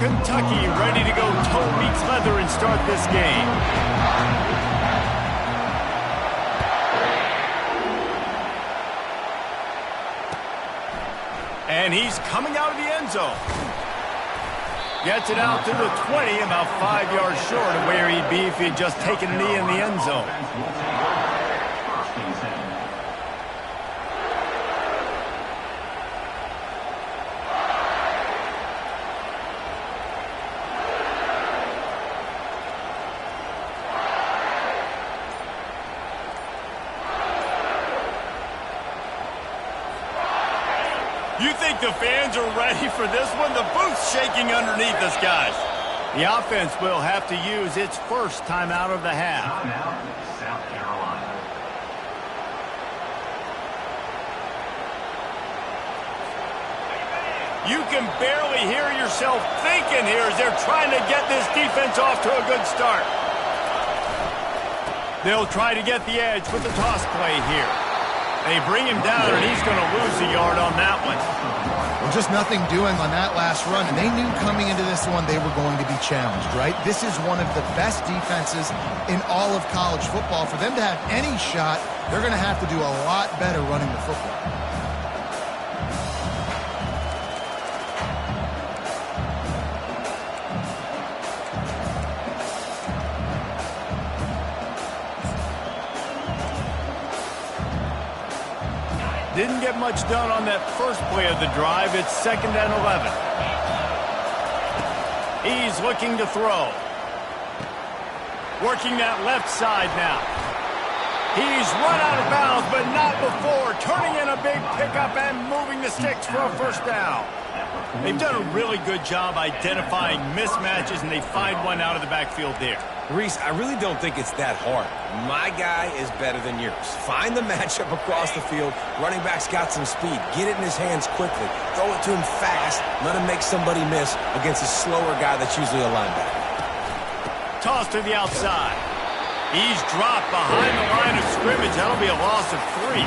Kentucky ready to go toe meets leather and start this game. And he's coming out of the end zone. Gets it out to the 20, about 5 yards short of where he'd be if he'd just taken a knee in the end zone. You think the fans are ready for this one? The booth's shaking underneath us, guys. The offense will have to use its first timeout of the half. Timeout, South Carolina. You can barely hear yourself thinking here as they're trying to get this defense off to a good start. They'll try to get the edge with the toss play here. They bring him down, and he's going to lose a yard on that one. Well, just nothing doing on that last run, and they knew coming into this one they were going to be challenged, right? This is one of the best defenses in all of college football. For them to have any shot, they're going to have to do a lot better running the football. Didn't get much done on that first play of the drive. It's 2nd and 11. He's looking to throw. Working that left side now. He's run out of bounds, but not before. Turning in a big pickup and moving the sticks for a first down. They've done a really good job identifying mismatches, and they find one out of the backfield there. Reese, I really don't think it's that hard. My guy is better than yours. Find the matchup across the field. Running back's got some speed. Get it in his hands quickly. Throw it to him fast. Let him make somebody miss against a slower guy that's usually a linebacker. Toss to the outside. He's dropped behind the line of scrimmage. That'll be a loss of 3.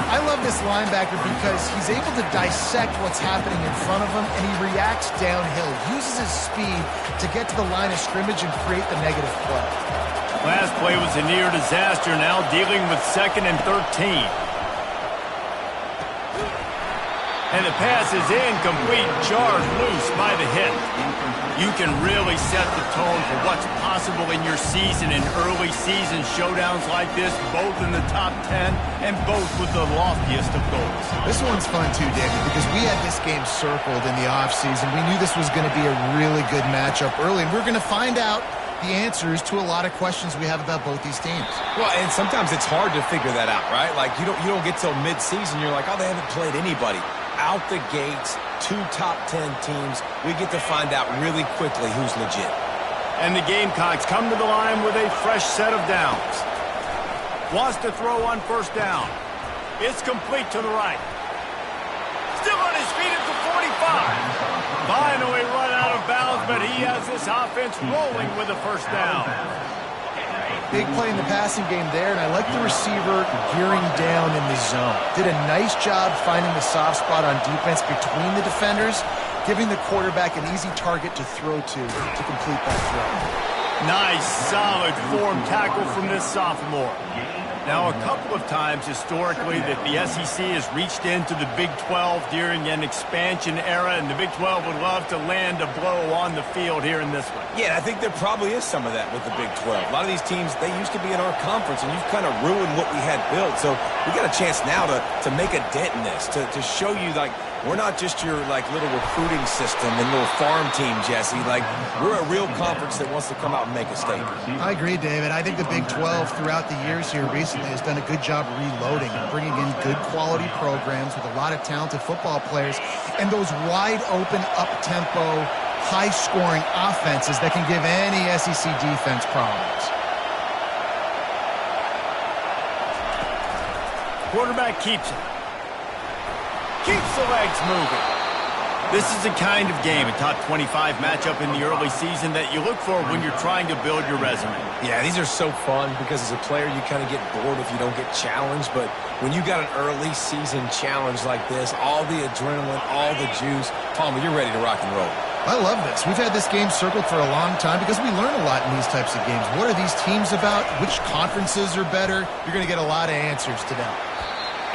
I love this linebacker because he's able to dissect what's happening in front of him, and he reacts downhill, uses his speed to get to the line of scrimmage and create the negative play. Last play was a near disaster, now dealing with 2nd and 13. And the pass is incomplete, jarred loose by the hit. You can really set the tone for what's possible in your season in early season showdowns like this, both in the top 10 and both with the loftiest of goals. This one's fun too, David, because we had this game circled in the offseason. We knew this was going to be a really good matchup early, and we're going to find out the answers to a lot of questions we have about both these teams. Well, and sometimes it's hard to figure that out, right? Like, you don't get till mid-season, you're like, oh, they haven't played anybody. Out the gates, 2 top 10 teams, we get to find out really quickly who's legit. And the Gamecocks come to the line with a fresh set of downs. Wants to throw on first down. It's complete to the right. Still on his feet at the 45. Finally run out of bounds, but he has this offense rolling with a first down. Big play in the passing game there, and I like the receiver gearing down in the zone. Did a nice job finding the soft spot on defense between the defenders, giving the quarterback an easy target to throw to complete that throw. Nice, solid form tackle from this sophomore. Now, a couple of times historically that the SEC has reached into the Big 12 during an expansion era, and the Big 12 would love to land a blow on the field here in this one. Yeah, I think there probably is some of that with the Big 12. A lot of these teams, they used to be in our conference, and you've kind of ruined what we had built. So we got a chance now to make a dent in this, to show you, like, we're not just your, like, little recruiting system and little farm team, Jesse. Like, we're a real conference that wants to come out and make a statement. I agree, David. I think the Big 12 throughout the years here recently has done a good job reloading and bringing in good quality programs with a lot of talented football players and those wide open, up-tempo, high-scoring offenses that can give any SEC defense problems. Quarterback keeps it. Keeps the legs moving. This is the kind of game, a top 25 matchup in the early season that you look for when you're trying to build your resume. Yeah, these are so fun because as a player you kind of get bored if you don't get challenged, but when you got an early season challenge like this, all the adrenaline, all the juice, Palmer, you're ready to rock and roll. I love this. We've had this game circled for a long time because we learn a lot in these types of games. What are these teams about? Which conferences are better? You're going to get a lot of answers today.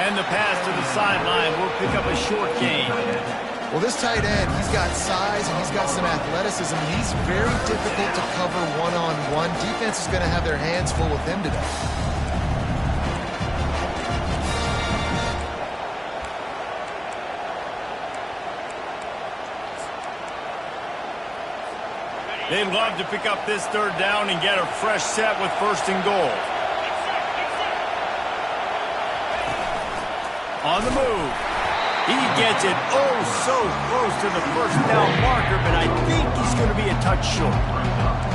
And the pass to the sideline will pick up a short gain. Well, this tight end, he's got size and he's got some athleticism. He's very difficult to cover one-on-one. Defense is going to have their hands full with him today. They'd love to pick up this third down and get a fresh set with first and goal. On the move. He gets it oh so close to the first down marker, but I think he's going to be a touch short.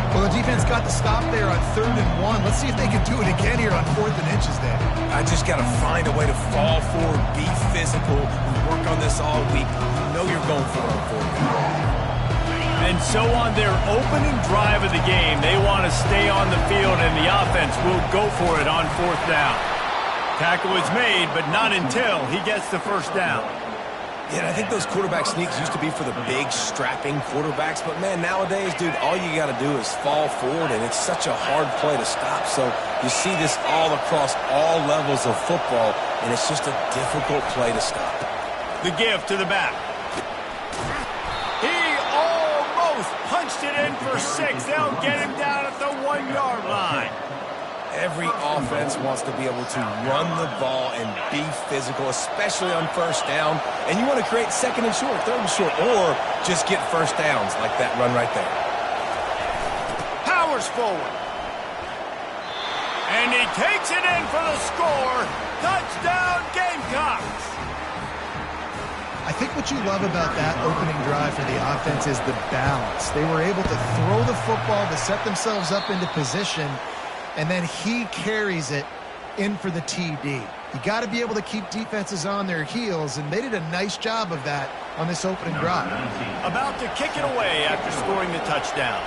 Well, the defense got the stop there on 3rd and 1. Let's see if they can do it again here on 4th and inches there. I just got to find a way to fall forward, be physical, and work on this all week. You know you're going for it on 4th down. And so on their opening drive of the game, they want to stay on the field, and the offense will go for it on 4th down. Tackle is made, but not until he gets the first down. Yeah, and I think those quarterback sneaks used to be for the big, strapping quarterbacks. But, man, nowadays, dude, all you got to do is fall forward, and it's such a hard play to stop. So you see this all across all levels of football, and it's just a difficult play to stop. The give to the back. He almost punched it in for 6. They'll get him down at the 1-yard line. Every offense wants to be able to run the ball and be physical, especially on first down. And you want to create 2nd and short, 3rd and short, or just get first downs like that run right there. Powers forward. And he takes it in for the score. Touchdown, Gamecocks. I think what you love about that opening drive for the offense is the balance. They were able to throw the football to set themselves up into position, and then he carries it in for the TD. You got to be able to keep defenses on their heels, and they did a nice job of that on this opening drive. About to kick it away after scoring the touchdown.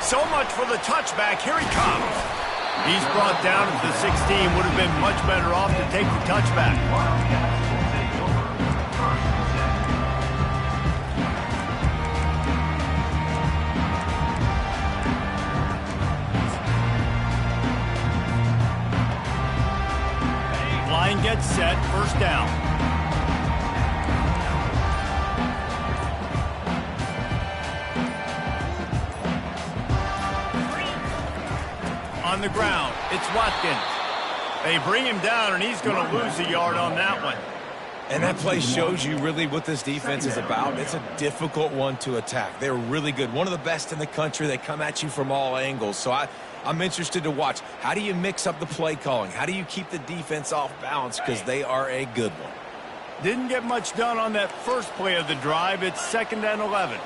So much for the touchback. Here he comes. He's brought down at the 16. Would have been much better off to take the touchback. Line gets set, first down. On the ground, it's Watkins. They bring him down, and he's going to lose a yard on that one. And that play shows you really what this defense is about. It's a difficult one to attack. They're really good. One of the best in the country. They come at you from all angles. So I'm interested to watch. How do you mix up the play calling? How do you keep the defense off balance? Because they are a good one. Didn't get much done on that first play of the drive. It's 2nd and 11.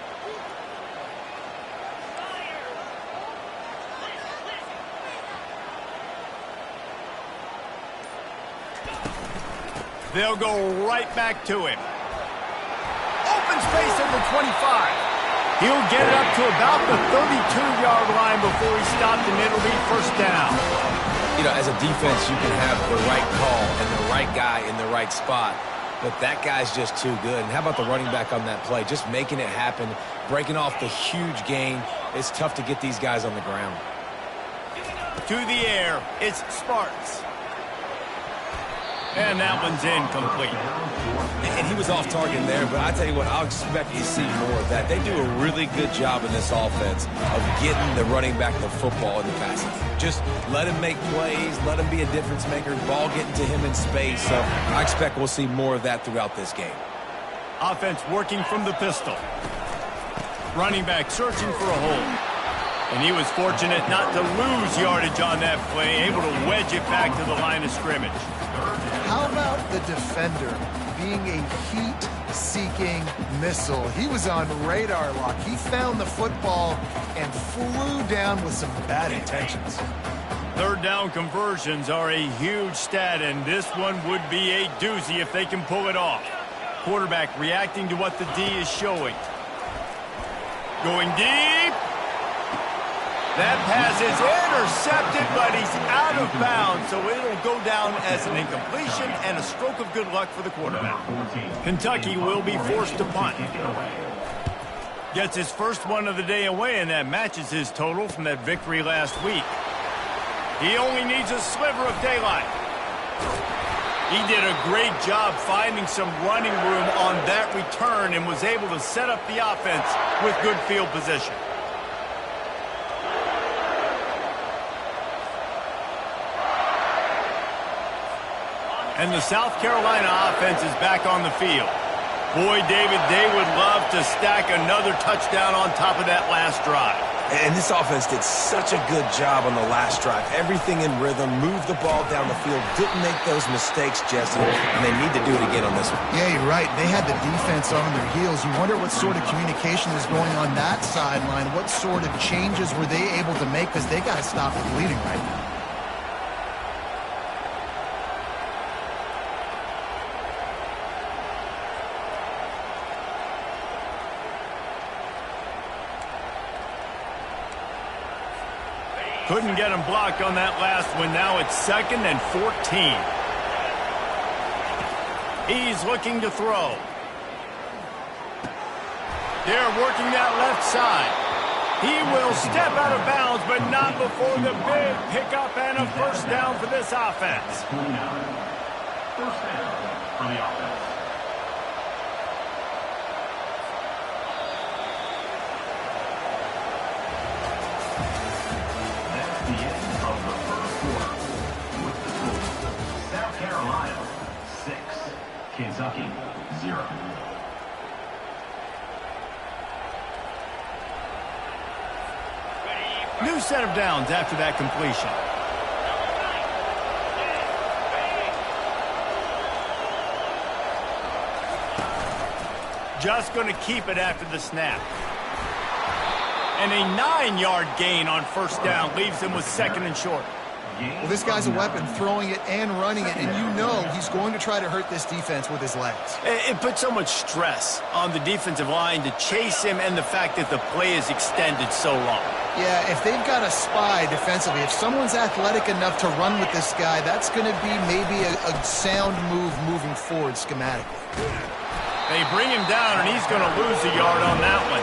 They'll go right back to him. Open space at the 25. He'll get it up to about the 32-yard line before he stopped, and it'll be first down. You know, as a defense, you can have the right call and the right guy in the right spot, but that guy's just too good. And how about the running back on that play? Just making it happen, breaking off the huge gain. It's tough to get these guys on the ground. To the air, it's Sparks. And that one's incomplete. And he was off target there, but I tell you what, I'll expect to see more of that. They do a really good job in this offense of getting the running back the football in the passing. Just let him make plays, let him be a difference maker, ball getting to him in space. So I expect we'll see more of that throughout this game. Offense working from the pistol. Running back searching for a hole. And he was fortunate not to lose yardage on that play, able to wedge it back to the line of scrimmage. How about the defender being a heat-seeking missile? He was on radar lock. He found the football and flew down with some bad intentions. Third down conversions are a huge stat, and this one would be a doozy if they can pull it off. Quarterback reacting to what the D is showing. Going deep. That pass is intercepted, but he's out of bounds, so it'll go down as an incompletion and a stroke of good luck for the quarterback. Kentucky will be forced to punt. Gets his first one of the day away, and that matches his total from that victory last week. He only needs a sliver of daylight. He did a great job finding some running room on that return and was able to set up the offense with good field position. And the South Carolina offense is back on the field. Boy, David, they would love to stack another touchdown on top of that last drive. And this offense did such a good job on the last drive. Everything in rhythm, moved the ball down the field, didn't make those mistakes, Jesse, and they need to do it again on this one. Yeah, you're right. They had the defense on their heels. You wonder what sort of communication is going on that sideline. What sort of changes were they able to make, because they got to stop the bleeding right now. Couldn't get him blocked on that last one. Now it's 2nd and 14. He's looking to throw. They're working that left side. He will step out of bounds, but not before the big pickup and a first down for this offense. 29. First down for the offense. Kentucky, 0. New set of downs after that completion. Just going to keep it after the snap. And a 9-yard gain on first down leaves him with 2nd and short. Well, this guy's a weapon, throwing it and running it, and you know he's going to try to hurt this defense with his legs. It puts so much stress on the defensive line to chase him, and the fact that the play is extended so long. Yeah, if they've got a spy defensively, if someone's athletic enough to run with this guy, that's going to be maybe a sound move moving forward schematically. They bring him down, and he's going to lose a yard on that one.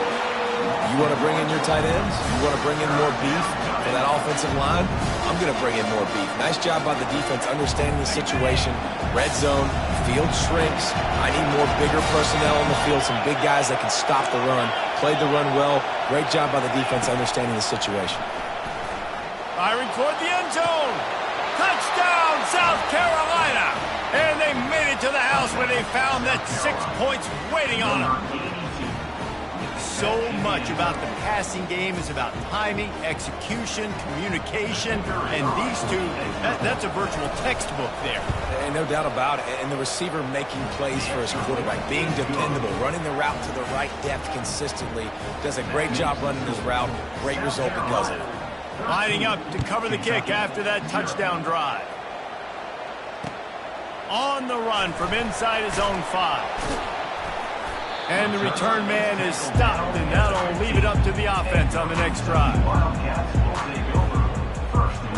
You want to bring in your tight ends? You want to bring in more beef for that offensive line? I'm going to bring in more beef. Nice job by the defense understanding the situation. Red zone, field shrinks. I need more bigger personnel on the field, some big guys that can stop the run. Played the run well. Great job by the defense understanding the situation. Firing toward the end zone. Touchdown, South Carolina. And they made it to the house where they found that 6 points waiting on them. So much about the passing game is about timing, execution, communication, and these two, that's a virtual textbook there. And no doubt about it. And the receiver making plays for his quarterback, being dependable, running the route to the right depth consistently, does a great job running his route. Great result because of it. Lining up to cover the kick after that touchdown drive. On the run from inside his own 5. And the return man is stopped, and that'll leave it up to the offense on the next drive. Wildcats will take over 1st and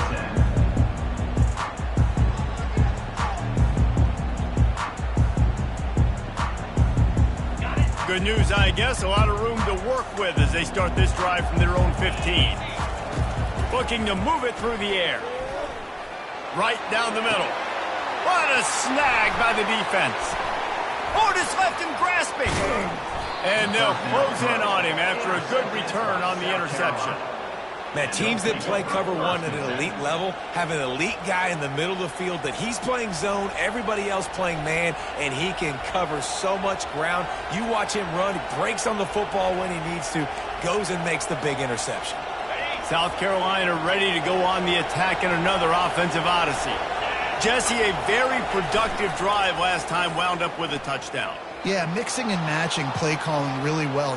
10. Good news, I guess. A lot of room to work with as they start this drive from their own 15. Looking to move it through the air. Right down the middle. What a snag by the defense. Oh, just left him grasping. And they'll close in on him after a good return on the interception. Man, teams that play cover one at an elite level have an elite guy in the middle of the field that he's playing zone, everybody else playing man, and he can cover so much ground. You watch him run, he breaks on the football when he needs to, goes and makes the big interception. South Carolina ready to go on the attack in another offensive odyssey. Jesse, a very productive drive last time wound up with a touchdown. Yeah, mixing and matching play calling really well.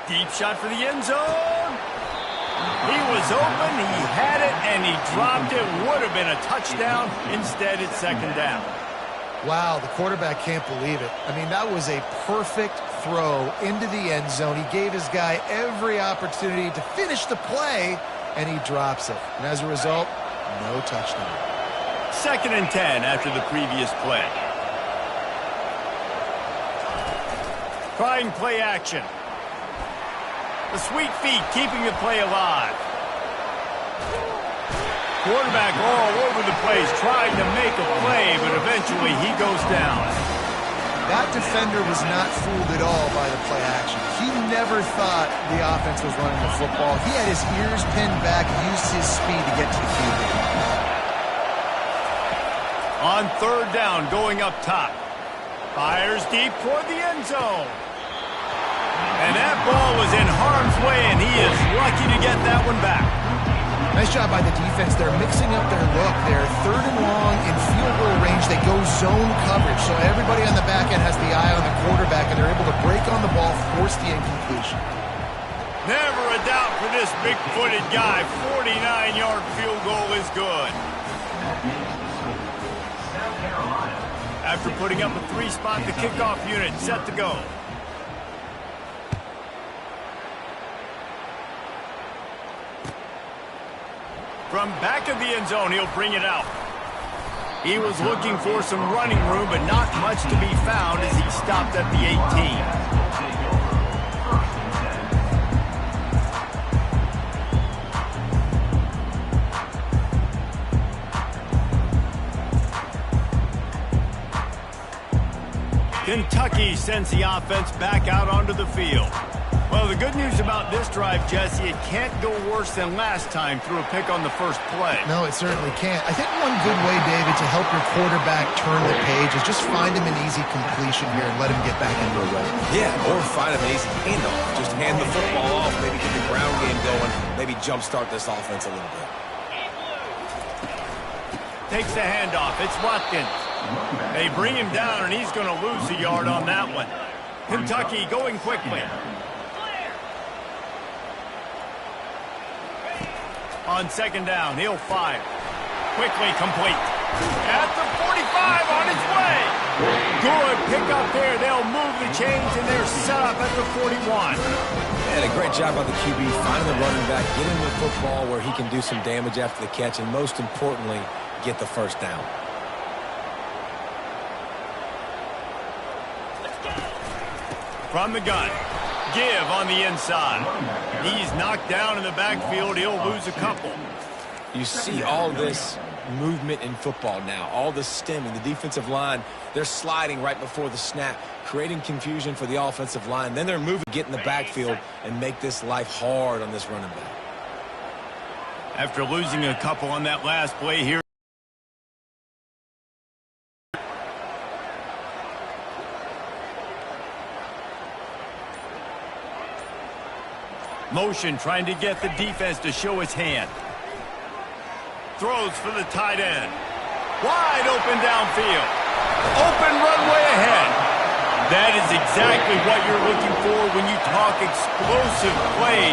Deep shot for the end zone. He was open, he had it, and he dropped it. Would have been a touchdown. Instead, it's 2nd down. Wow, the quarterback can't believe it. I mean, that was a perfect throw into the end zone. He gave his guy every opportunity to finish the play, and he drops it. And as a result, no touchdown. 2nd and 10 after the previous play. Trying play action. The sweet feet keeping the play alive. Quarterback all over the place trying to make a play, but eventually he goes down. That defender was not fooled at all by the play action. He never thought the offense was running the football. He had his ears pinned back, used his speed to get to the QB. On 3rd down, going up top. Fires deep toward the end zone. And that ball was in harm's way, and he is lucky to get that one back. Nice job by the defense. They're mixing up their look. They're 3rd and long in field goal range. They go zone coverage, so everybody on the back end has the eye on the quarterback, and they're able to break on the ball, force the incompletion. Never a doubt for this big-footed guy. 49-yard field goal is good. After putting up a 3-spot, the kickoff unit set to go. From back of the end zone, he'll bring it out. He was looking for some running room, but not much to be found as he stopped at the 18. Kentucky sends the offense back out onto the field. Well, the good news about this drive, Jesse, it can't go worse than last time through a pick on the first play. No, it certainly can't. I think one good way, David, to help your quarterback turn the page is just find him an easy completion here and let him get back into a run. Yeah, or find him an easy handoff. Just hand the football off, maybe get the ground game going, maybe jumpstart this offense a little bit. Takes the handoff. It's Watkins. They bring him down, and he's going to lose a yard on that one. Kentucky going quickly. On 2nd down, he'll fire. Quickly complete. At the 45, on its way. Good pickup there. They'll move the chains, and they're set up at the 41. And a great job by the QB, finding the running back, getting the football where he can do some damage after the catch, and most importantly, get the 1st down. From the gun. Give on the inside. He's knocked down in the backfield. He'll lose a couple. You see all this movement in football now, all the stemming, the defensive line, they're sliding right before the snap, creating confusion for the offensive line. Then they're moving, get in the backfield, and make this life hard on this running back. After losing a couple on that last play here. Motion trying to get the defense to show his hand. Throws for the tight end. Wide open downfield. Open runway ahead. That is exactly what you're looking for when you talk explosive plays.